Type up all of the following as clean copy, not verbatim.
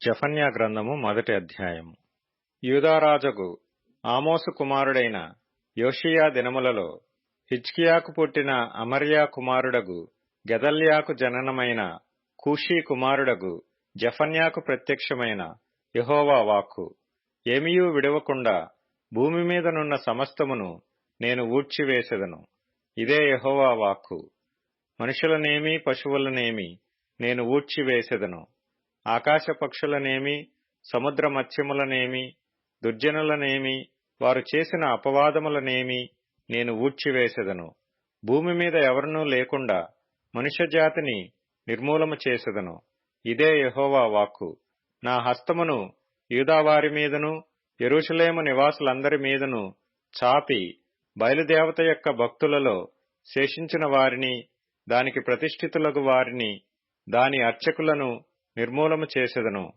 జెఫన్యా గ్రంథము మొదటి అధ్యాయము. యూదారాజగు ఆమోసు కుమారుడైన యోషీయా దినములలో హిజ్కియాకు పుట్టిన అమర్యా కుమారుడగు గెదల్యాకు జననమైన కూషీ కుమారుడగు జెఫన్యాకు ప్రత్యక్షమైన యెహోవా వాక్కు. ఏమియూ విడవకుండా భూమి మీదనున్న సమస్తమును నేను ఊడ్చివేసెదను. ఇదే యెహోవా వాక్కు. మనుషులనేమి పశువులనేమి నేను ఊడ్చివేసెదను. ఆకాశ పక్షులనేమి సముద్ర మత్స్యములనేమి దుర్జనులనేమి వారు చేసిన అపవాదములనేమి నేను ఊడ్చివేసెదను. భూమి మీద ఎవరినూ లేకుండా మనుష్యజాతిని నిర్మూలము చేసెదను. ఇదే యెహోవా వాక్కు. నా హస్తమును యూదావారి మీదను యెరూషలేము నివాసులందరి మీదను చాపి బయలుదేవత యొక్క భక్తులలో శేషించిన వారిని, దానికి ప్రతిష్ఠితులగు వారిని, దాని అర్చకులను నిర్మూలము చేసెదను.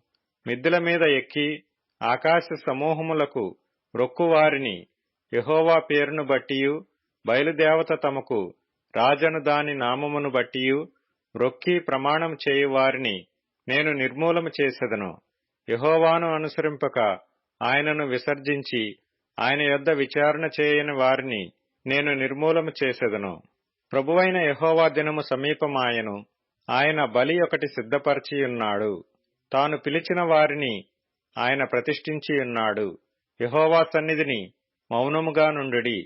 మిద్దెల మీద ఎక్కి ఆకాశ సమూహములకు రొక్కువారిని, యెహోవా పేరును బట్టియు బయలుదేవత తమకు రాజను దాని నామమును బట్టియు రొక్కి ప్రమాణం చేయువారిని నేను నిర్మూలము చేసెదను. యెహోవాను అనుసరింపక ఆయనను విసర్జించి ఆయన యొద్ద విచారణ చేయని వారిని నేను నిర్మూలము చేసెదను. ప్రభువైన యెహోవా దినము సమీపమాయెను. ఆయన బలి ఒకటి సిద్ధపరచియున్నాడు. తాను పిలిచిన వారిని ఆయన ప్రతిష్ఠించియున్నాడు. యెహోవా సన్నిధిని మౌనముగా నుండుడి.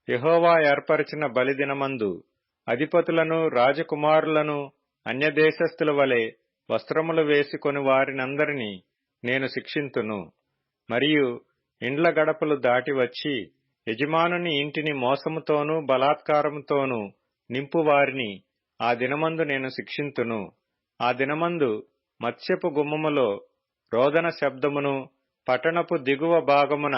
యెహోవా ఏర్పరచిన బలి దినమందు అధిపతులను రాజకుమారులను అన్యదేశస్థుల వలె వస్త్రములు వేసుకొని వారినందరినీ నేను శిక్షింతును. మరియు ఇండ్ల గడపలు దాటి వచ్చి యజమానుని ఇంటిని మోసముతోనూ బలాత్కారముతోనూ నింపు వారిని ఆ దినమందు నేను శిక్షింతును. ఆ దినమందు మత్స్యపు గుమ్మములో రోదన శబ్దమును, పట్టణపు దిగువ భాగమున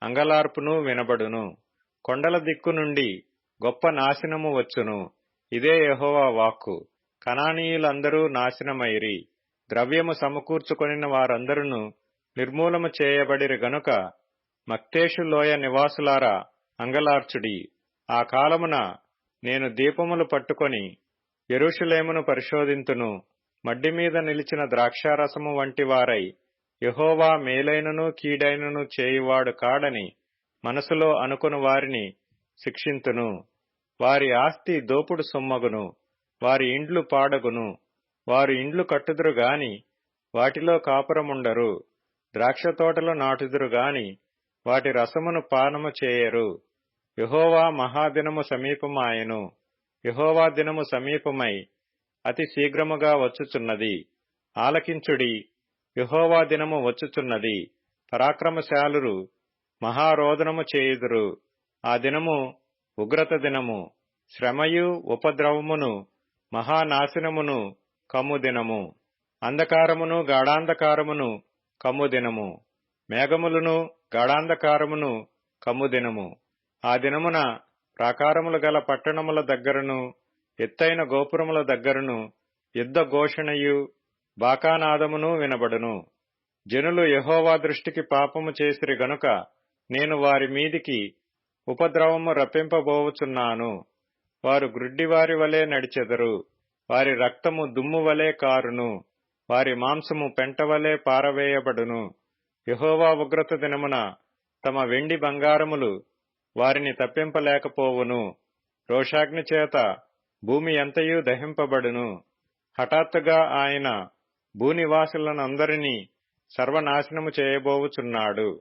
అంగలార్పును వినబడును. కొండల దిక్కు నుండి గొప్ప నాశనము వచ్చును. ఇదే యెహోవా వాక్కు. కనానీయులందరూ నాశనమైరి. ద్రవ్యము సమకూర్చుకొనిన వారందరూ నిర్మూలము చేయబడిరి గనుక మక్తేషు లోయ నివాసులారా అంగలార్చుడి. ఆ కాలమున నేను దీపములు పట్టుకొని యెరూషలేమును పరిశోధింతును. మడ్డి మీద నిలిచిన ద్రాక్షారసము వంటి వారై యెహోవా మేలైనను కీడైనను చేయువాడు కాడని మనసులో అనుకుని వారిని శిక్షింతును. వారి ఆస్తి దోపుడు సొమ్మగును. వారి ఇండ్లు పాడగును. వారు ఇండ్లు కట్టుదురు గాని వాటిలో కాపురముండరు. ద్రాక్ష తోటలు నాటుదురు గాని వాటి రసమును పానము చేయరు. యెహోవా మహాదినము సమీపమాయెను. యెహోవా దినము సమీపమై అతి శీఘ్రముగా వచ్చుచున్నది. ఆలకించుడి, యెహోవా దినము వచ్చుచున్నది. పరాక్రమశాలురు మహారోదనము చేయుదురు. ఆ దినము ఉగ్రత దినము, శ్రమయు ఉపద్రవమును మహానాశనమును కమ్ము దినము. అంధకారమును గాఢాంధకారమును కమ్ము దినము, మేఘములను గాఢాంధకారమును కమ్ము దినము. ఆ దినమున ప్రాకారములు గల పట్టణముల దగ్గరను ఎత్తైన గోపురముల దగ్గరను యుద్ధ ఘోషణయు బాకానాదమును వినబడును. జనులు యెహోవా దృష్టికి పాపము చేసిరి గనుక నేను వారి మీదికి ఉపద్రవము రప్పింపబోవుచున్నాను. వారు గ్రుడ్డివారి వలె నడిచెదరు. వారి రక్తము దుమ్ము వలె కారును. వారి మాంసము పెంటవలె పారవేయబడును. యెహోవా ఉగ్రత దినమున తమ వెండి బంగారములు వారిని తప్పింపలేకపోవును. రోషాగ్ని చేత భూమి ఎంతయూ దహింపబడును. హఠాత్తుగా ఆయన భూనివాసులనందరినీ సర్వనాశనము చేయబోవుచున్నాడు.